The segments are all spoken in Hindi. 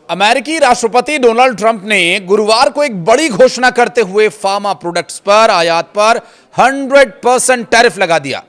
अमेरिकी राष्ट्रपति डोनाल्ड ट्रंप ने गुरुवार को एक बड़ी घोषणा करते हुए फार्मा प्रोडक्ट्स पर आयात पर 100% टैरिफ लगा दिया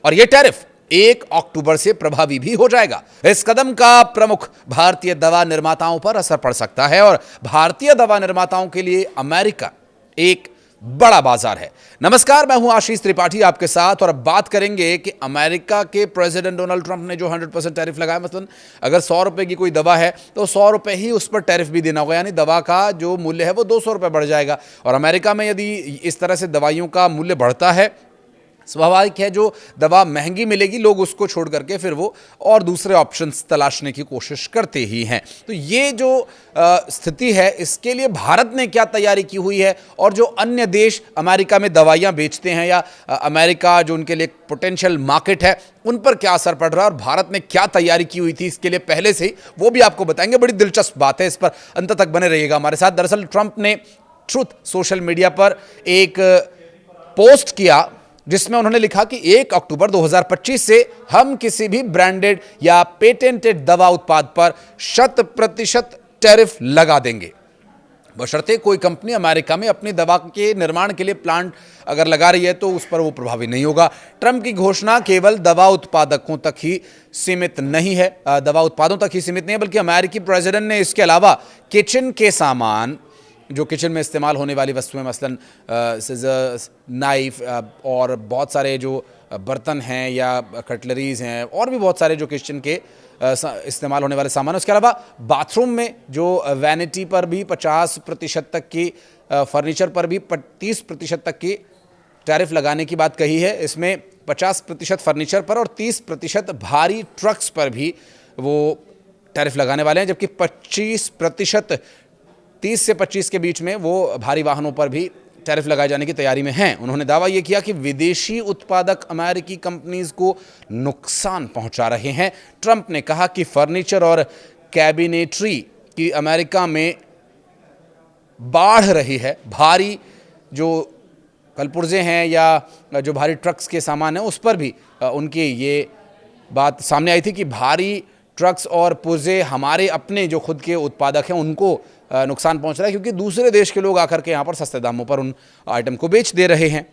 और यह टैरिफ 1 अक्टूबर से प्रभावी भी हो जाएगा। इस कदम का प्रमुख भारतीय दवा निर्माताओं पर असर पड़ सकता है और भारतीय दवा निर्माताओं के लिए अमेरिका एक बड़ा बाजार है। नमस्कार, मैं हूं आशीष त्रिपाठी आपके साथ और अब बात करेंगे कि अमेरिका के प्रेसिडेंट डोनाल्ड ट्रंप ने जो 100% टैरिफ लगाया, मतलब अगर 100 रुपए की कोई दवा है तो 100 रुपए ही उस पर टैरिफ भी देना होगा, यानी दवा का जो मूल्य है वो 200 रुपए बढ़ जाएगा। और अमेरिका में यदि इस तरह से दवाइयों का मूल्य बढ़ता है, स्वाभाविक है जो दवा महंगी मिलेगी लोग उसको छोड़ करके फिर वो और दूसरे ऑप्शंस तलाशने की कोशिश करते ही हैं। तो ये जो स्थिति है, इसके लिए भारत ने क्या तैयारी की हुई है और जो अन्य देश अमेरिका में दवाइयां बेचते हैं या अमेरिका जो उनके लिए पोटेंशियल मार्केट है, उन पर क्या असर पड़ रहा है और भारत ने क्या तैयारी की हुई थी इसके लिए पहले से ही, वो भी आपको बताएंगे। बड़ी दिलचस्प बात है, इस पर अंत तक बने रहिएगा हमारे साथ। दरअसल ट्रंप ने ट्रुथ सोशल मीडिया पर एक पोस्ट किया जिसमें उन्होंने लिखा कि 1 अक्टूबर 2025 से हम किसी भी ब्रांडेड या पेटेंटेड दवा उत्पाद पर 100% टैरिफ लगा देंगे, बशर्ते कोई कंपनी अमेरिका में अपनी दवा के निर्माण के लिए प्लांट अगर लगा रही है तो उस पर वो प्रभावी नहीं होगा। ट्रंप की घोषणा केवल दवा उत्पादकों तक ही सीमित नहीं है, दवा उत्पादों तक ही सीमित नहीं है, बल्कि अमेरिकी प्रेसिडेंट ने इसके अलावा किचन के सामान, जो किचन में इस्तेमाल होने वाली वस्तुएं, मसलन सिजर्स, नाइफ और बहुत सारे जो बर्तन हैं या कटलरीज हैं और भी बहुत सारे जो किचन के इस्तेमाल होने वाले सामान, उसके अलावा बाथरूम में जो वैनिटी पर भी 50% तक की, फर्नीचर पर भी 30% तक की टैरिफ लगाने की बात कही है। इसमें 50% फर्नीचर पर और 30% भारी ट्रक्स पर भी वो टैरिफ लगाने वाले हैं, जबकि 30 से 25 के बीच में वो भारी वाहनों पर भी टैरिफ लगाए जाने की तैयारी में हैं। उन्होंने दावा यह किया कि विदेशी उत्पादक अमेरिकी कंपनीज को नुकसान पहुंचा रहे हैं। ट्रंप ने कहा कि फर्नीचर और कैबिनेटरी की अमेरिका में बढ़ रही है। भारी जो कलपुर्जे हैं या जो भारी ट्रक्स के सामान है उस पर भी उनकी ये बात सामने आई थी कि भारी ट्रक्स और पुर्जे हमारे अपने जो खुद के उत्पादक हैं उनको नुकसान पहुंच रहा है, क्योंकि दूसरे देश के लोग आकर के यहाँ पर सस्ते दामों पर उन आइटम को बेच दे रहे हैं।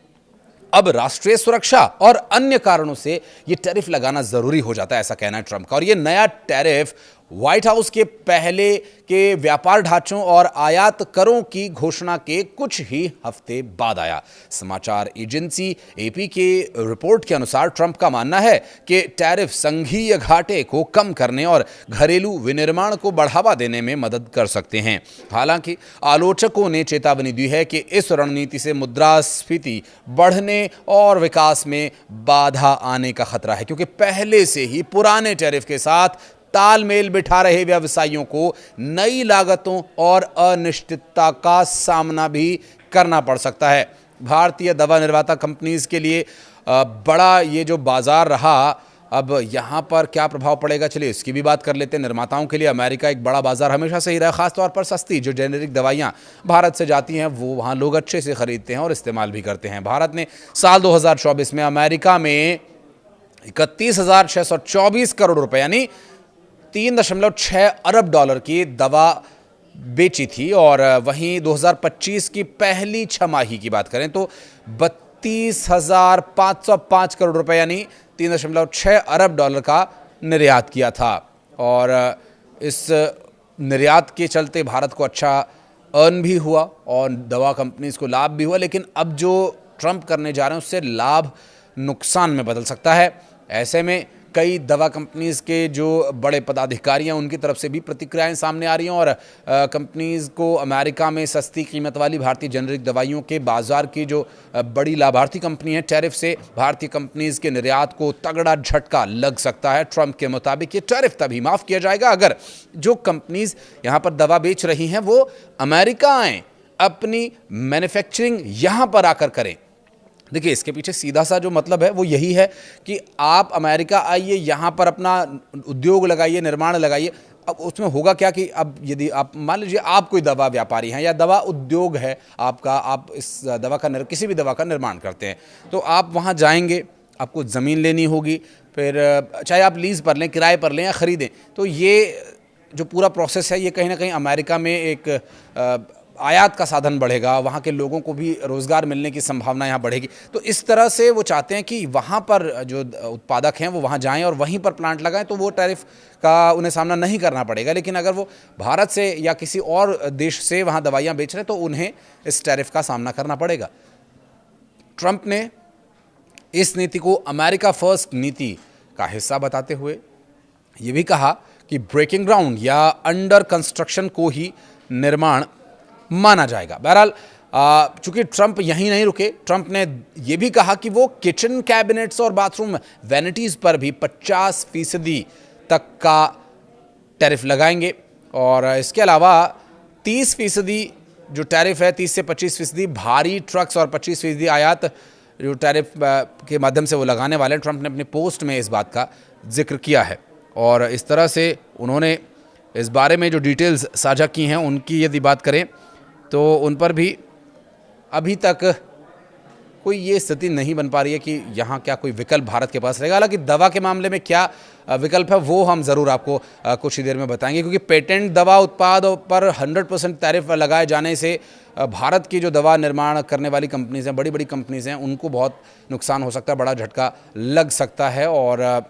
अब राष्ट्रीय सुरक्षा और अन्य कारणों से ये टैरिफ लगाना जरूरी हो जाता है, ऐसा कहना है ट्रंप का। और ये नया टैरिफ व्हाइट हाउस के पहले के व्यापार ढांचों और आयात करों की घोषणा के कुछ ही हफ्ते बाद आया। समाचार एजेंसी एपी के रिपोर्ट के अनुसार ट्रंप का मानना है कि टैरिफ संघीय घाटे को कम करने और घरेलू विनिर्माण को बढ़ावा देने में मदद कर सकते हैं। हालांकि आलोचकों ने चेतावनी दी है कि इस रणनीति से मुद्रास्फीति बढ़ने और विकास में बाधा आने का खतरा है, क्योंकि पहले से ही पुराने टैरिफ के साथ तालमेल बिठा रहे व्यवसायियों को नई लागतों और अनिश्चितता का सामना भी करना पड़ सकता है। भारतीय दवा निर्माता कंपनीज के लिए बड़ा ये जो बाजार रहा, अब यहाँ पर क्या प्रभाव पड़ेगा, चलिए इसकी भी बात कर लेते हैं। निर्माताओं के लिए अमेरिका एक बड़ा बाजार हमेशा से ही रहा, खासतौर पर सस्ती जो जेनेरिक दवाइयाँ भारत से जाती हैं वो वहाँ लोग अच्छे से खरीदते हैं और इस्तेमाल भी करते हैं। भारत ने साल 2024 में अमेरिका में 31,624 करोड़ रुपए यानी 3.6 अरब डॉलर की दवा बेची थी, और वहीं 2025 की पहली छमाही की बात करें तो 32,505 करोड़ रुपए यानी 3.6 अरब डॉलर का निर्यात किया था। और इस निर्यात के चलते भारत को अच्छा अर्न भी हुआ और दवा कंपनीज को लाभ भी हुआ। लेकिन अब जो ट्रंप करने जा रहे हैं उससे लाभ नुकसान में बदल सकता है। ऐसे में कई दवा कंपनीज के जो बड़े पदाधिकारी हैं उनकी तरफ से भी प्रतिक्रियाएं सामने आ रही हैं और कंपनीज को अमेरिका में सस्ती कीमत वाली भारतीय जेनेरिक दवाइयों के बाजार की जो बड़ी लाभार्थी कंपनी है, टैरिफ से भारतीय कंपनीज के निर्यात को तगड़ा झटका लग सकता है। ट्रंप के मुताबिक ये टैरिफ तभी माफ़ किया जाएगा अगर जो कंपनीज यहाँ पर दवा बेच रही हैं वो अमेरिका आएँ, अपनी मैन्युफैक्चरिंग यहाँ पर आकर करें। देखिए, इसके पीछे सीधा सा जो मतलब है वो यही है कि आप अमेरिका आइए, यहाँ पर अपना उद्योग लगाइए, निर्माण लगाइए। अब उसमें होगा क्या कि अब यदि आप मान लीजिए आप कोई दवा व्यापारी हैं या दवा उद्योग है आपका, आप इस दवा का किसी भी दवा का निर्माण करते हैं, तो आप वहाँ जाएंगे, आपको ज़मीन लेनी होगी, फिर चाहे आप लीज़ पर लें, किराए पर लें या ख़रीदें, तो ये जो पूरा प्रोसेस है ये कहीं ना कहीं अमेरिका में एक आयात का साधन बढ़ेगा, वहाँ के लोगों को भी रोज़गार मिलने की संभावना यहाँ बढ़ेगी। तो इस तरह से वो चाहते हैं कि वहाँ पर जो उत्पादक हैं वो वहाँ जाएं और वहीं पर प्लांट लगाएं, तो वो टैरिफ का उन्हें सामना नहीं करना पड़ेगा। लेकिन अगर वो भारत से या किसी और देश से वहाँ दवाइयाँ बेच रहे हैं तो उन्हें इस टैरिफ का सामना करना पड़ेगा। ट्रंप ने इस नीति को अमेरिका फर्स्ट नीति का हिस्सा बताते हुए ये भी कहा कि ब्रेकिंग ग्राउंड या अंडर कंस्ट्रक्शन को ही निर्माण माना जाएगा। बहरहाल चूंकि ट्रंप यहीं नहीं रुके, ट्रंप ने यह भी कहा कि वो किचन कैबिनेट्स और बाथरूम वैनिटीज पर भी 50% तक का टैरिफ लगाएंगे और इसके अलावा 30% जो टैरिफ है, 30 से 25% भारी ट्रक्स और 25% आयात जो टैरिफ के माध्यम से वो लगाने वाले हैं। ट्रंप ने अपने पोस्ट में इस बात का जिक्र किया है और इस तरह से उन्होंने इस बारे में जो डिटेल्स साझा की हैं उनकी यदि बात करें तो उन पर भी अभी तक कोई ये स्थिति नहीं बन पा रही है कि यहाँ क्या कोई विकल्प भारत के पास रहेगा। हालांकि दवा के मामले में क्या विकल्प है वो हम ज़रूर आपको कुछ ही देर में बताएंगे, क्योंकि पेटेंट दवा उत्पाद पर 100% टैरिफ लगाए जाने से भारत की जो दवा निर्माण करने वाली कंपनीज़ हैं, बड़ी बड़ी कंपनीज़ हैं, उनको बहुत नुकसान हो सकता है, बड़ा झटका लग सकता है। और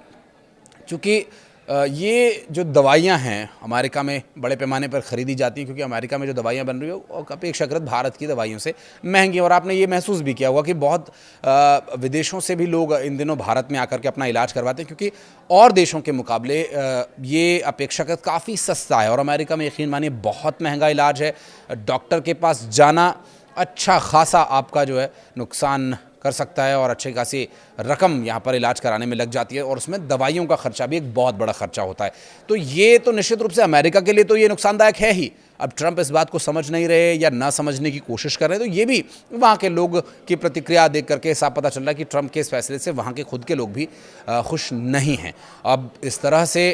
चूँकि ये जो दवाइयाँ हैं अमेरिका में बड़े पैमाने पर ख़रीदी जाती हैं, क्योंकि अमेरिका में जो दवाइयाँ बन रही हो अपेक्षाकृत भारत की दवाइयों से महंगी। और आपने ये महसूस भी किया होगा कि बहुत विदेशों से भी लोग इन दिनों भारत में आकर के अपना इलाज करवाते हैं, क्योंकि और देशों के मुकाबले ये अपेक्षाकृत काफ़ी सस्ता है। और अमेरिका में यकीन मानिए बहुत महंगा इलाज है। डॉक्टर के पास जाना अच्छा खासा आपका जो है नुकसान कर सकता है और अच्छी खासी रकम यहाँ पर इलाज कराने में लग जाती है और उसमें दवाइयों का खर्चा भी एक बहुत बड़ा खर्चा होता है। तो ये तो निश्चित रूप से अमेरिका के लिए तो ये नुकसानदायक है ही। अब ट्रंप इस बात को समझ नहीं रहे या ना समझने की कोशिश कर रहे हैं, तो ये भी वहाँ के लोग की प्रतिक्रिया देख करके साफ पता चल रहा है कि ट्रंप के इस फैसले से वहाँ के खुद के लोग भी खुश नहीं हैं। अब इस तरह से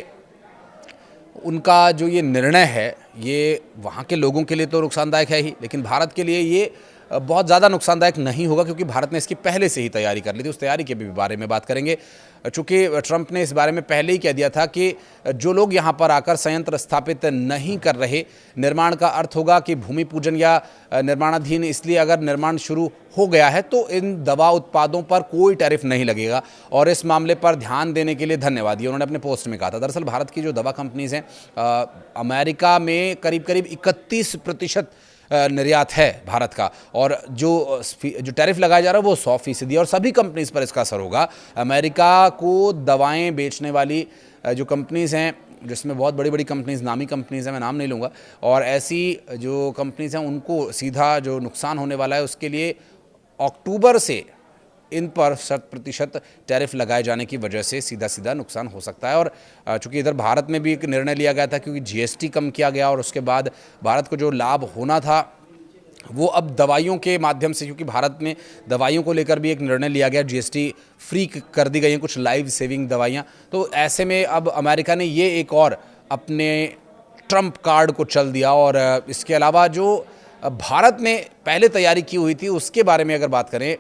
उनका जो ये निर्णय है ये वहाँ के लोगों के लिए तो नुकसानदायक है ही, लेकिन भारत के लिए ये बहुत ज़्यादा नुकसानदायक नहीं होगा, क्योंकि भारत ने इसकी पहले से ही तैयारी कर ली थी। उस तैयारी के भी बारे में बात करेंगे, चूँकि ट्रंप ने इस बारे में पहले ही कह दिया था कि जो लोग यहाँ पर आकर संयंत्र स्थापित नहीं कर रहे, निर्माण का अर्थ होगा कि भूमि पूजन या निर्माणाधीन, इसलिए अगर निर्माण शुरू हो गया है तो इन दवा उत्पादों पर कोई टैरिफ नहीं लगेगा। और इस मामले पर ध्यान देने के लिए धन्यवाद, ये उन्होंने अपने पोस्ट में कहा था। दरअसल भारत की जो दवा कंपनीज़ हैं अमेरिका में करीब 31% निर्यात है भारत का, और जो टैरिफ लगाया जा रहा है वो 100% और सभी कंपनीज पर इसका असर होगा। अमेरिका को दवाएं बेचने वाली जो कंपनीज हैं, जिसमें बहुत बड़ी बड़ी कंपनीज, नामी कंपनीज हैं, मैं नाम नहीं लूँगा, और ऐसी जो कंपनीज हैं उनको सीधा जो नुकसान होने वाला है उसके लिए अक्टूबर से इन पर 100% टैरिफ लगाए जाने की वजह से सीधा सीधा नुकसान हो सकता है। और चूंकि इधर भारत में भी एक निर्णय लिया गया था, क्योंकि जीएसटी कम किया गया और उसके बाद भारत को जो लाभ होना था वो अब दवाइयों के माध्यम से, क्योंकि भारत में दवाइयों को लेकर भी एक निर्णय लिया गया, जीएसटी फ्री कर दी गई हैं कुछ लाइफ सेविंग दवाइयाँ। तो ऐसे में अब अमेरिका ने ये एक और अपने ट्रंप कार्ड को चल दिया। और इसके अलावा जो भारत ने पहले तैयारी की हुई थी उसके बारे में अगर बात करें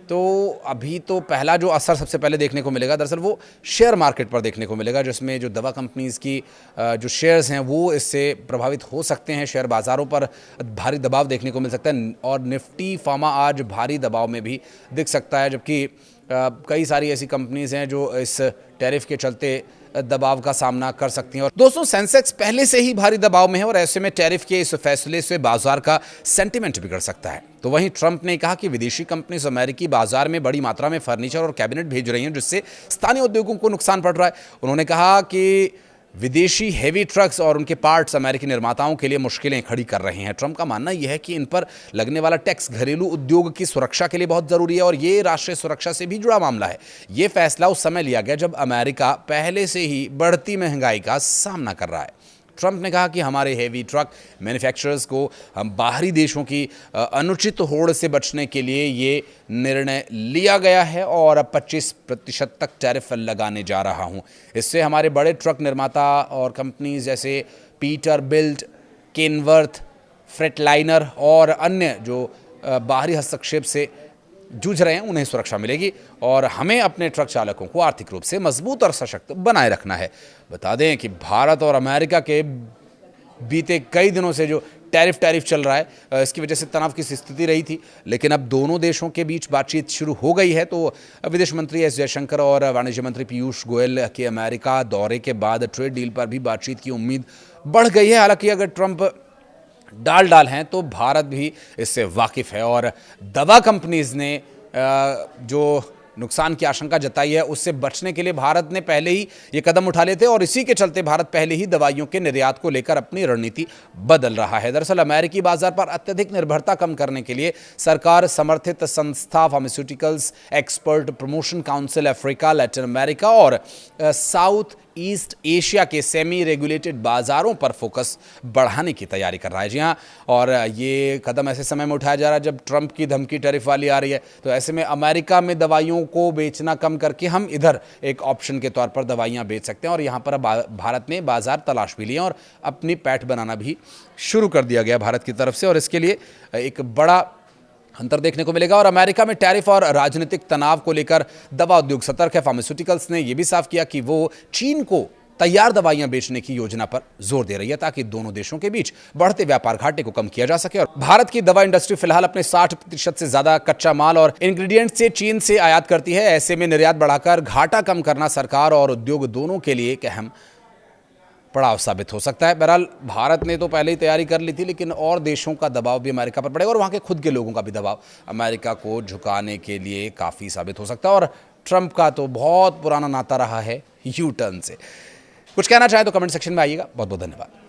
तो अभी तो पहला जो असर सबसे पहले देखने को मिलेगा दरअसल वो शेयर मार्केट पर देखने को मिलेगा, जिसमें जो दवा कंपनीज़ की जो शेयर्स हैं वो इससे प्रभावित हो सकते हैं। शेयर बाज़ारों पर भारी दबाव देखने को मिल सकता है और निफ्टी फार्मा आज भारी दबाव में भी दिख सकता है, जबकि कई सारी ऐसी कंपनीज़ हैं जो इस टैरिफ के चलते दबाव का सामना कर सकती हैं। और दोस्तों, सेंसेक्स पहले से ही भारी दबाव में है और ऐसे में टैरिफ के इस फैसले से बाजार का सेंटिमेंट बिगड़ सकता है। तो वहीं ट्रंप ने कहा कि विदेशी कंपनीज अमेरिकी बाजार में बड़ी मात्रा में फर्नीचर और कैबिनेट भेज रही हैं, जिससे स्थानीय उद्योगों को नुकसान पड़ रहा है। उन्होंने कहा कि विदेशी हेवी ट्रक्स और उनके पार्ट्स अमेरिकी निर्माताओं के लिए मुश्किलें खड़ी कर रहे हैं। ट्रंप का मानना यह है कि इन पर लगने वाला टैक्स घरेलू उद्योग की सुरक्षा के लिए बहुत ज़रूरी है और ये राष्ट्रीय सुरक्षा से भी जुड़ा मामला है। ये फैसला उस समय लिया गया जब अमेरिका पहले से ही बढ़ती महंगाई का सामना कर रहा है। ट्रंप ने कहा कि हमारे हेवी ट्रक मैन्युफैक्चरर्स को हम बाहरी देशों की अनुचित होड़ से बचने के लिए ये निर्णय लिया गया है और अब 25% तक टैरिफ लगाने जा रहा हूँ। इससे हमारे बड़े ट्रक निर्माता और कंपनीज जैसे पीटरबिल्ट, केनवर्थ, फ्रेटलाइनर और अन्य जो बाहरी हस्तक्षेप से जूझ रहे हैं उन्हें सुरक्षा मिलेगी और हमें अपने ट्रक चालकों को आर्थिक रूप से मजबूत और सशक्त बनाए रखना है। बता दें कि भारत और अमेरिका के बीते कई दिनों से जो टैरिफ चल रहा है, इसकी वजह से तनाव की स्थिति रही थी, लेकिन अब दोनों देशों के बीच बातचीत शुरू हो गई है। तो विदेश मंत्री एस जयशंकर और वाणिज्य मंत्री पीयूष गोयल के अमेरिका दौरे के बाद ट्रेड डील पर भी बातचीत की उम्मीद बढ़ गई है। हालांकि अगर ट्रंप डाल हैं तो भारत भी इससे वाकिफ है और दवा कंपनीज ने जो नुकसान की आशंका जताई है उससे बचने के लिए भारत ने पहले ही ये कदम उठा लिए थे और इसी के चलते भारत पहले ही दवाइयों के निर्यात को लेकर अपनी रणनीति बदल रहा है। दरअसल अमेरिकी बाजार पर अत्यधिक निर्भरता कम करने के लिए सरकार समर्थित संस्था pharmaceuticals expert promotion council Africa, Latin America और साउथ ईस्ट एशिया के सेमी रेगुलेटेड बाजारों पर फोकस बढ़ाने की तैयारी कर रहा है। जी हाँ, और ये कदम ऐसे समय में उठाया जा रहा है जब ट्रंप की धमकी टैरिफ वाली आ रही है। तो ऐसे में अमेरिका में दवाइयों को बेचना कम करके हम इधर एक ऑप्शन के तौर पर दवाइयाँ बेच सकते हैं और यहाँ पर भारत ने बाजार तलाश भी लिए और अपनी पैठ बनाना भी शुरू कर दिया गया भारत की तरफ से और इसके लिए एक बड़ा अंतर देखने को मिलेगा। और अमेरिका में टैरिफ और राजनीतिक तनाव को लेकर दवा उद्योग सतर्क है। फार्मास्यूटिकल्स ने यह भी साफ किया कि वो चीन को तैयार दवाइयां बेचने की योजना पर जोर दे रही है ताकि दोनों देशों के बीच बढ़ते व्यापार घाटे को कम किया जा सके। और भारत की दवा इंडस्ट्री फिलहाल अपने 60% से ज्यादा कच्चा माल और इंग्रेडिएंट से चीन से आयात करती है। ऐसे में निर्यात बढ़ाकर घाटा कम करना सरकार और उद्योग दोनों के लिए एक अहम पड़ाव साबित हो सकता है। बहरहाल भारत ने तो पहले ही तैयारी कर ली थी, लेकिन और देशों का दबाव भी अमेरिका पर पड़ेगा और वहाँ के खुद के लोगों का भी दबाव अमेरिका को झुकाने के लिए काफ़ी साबित हो सकता है। और ट्रंप का तो बहुत पुराना नाता रहा है यू टर्न से। कुछ कहना चाहे तो कमेंट सेक्शन में आइएगा। बहुत बहुत धन्यवाद।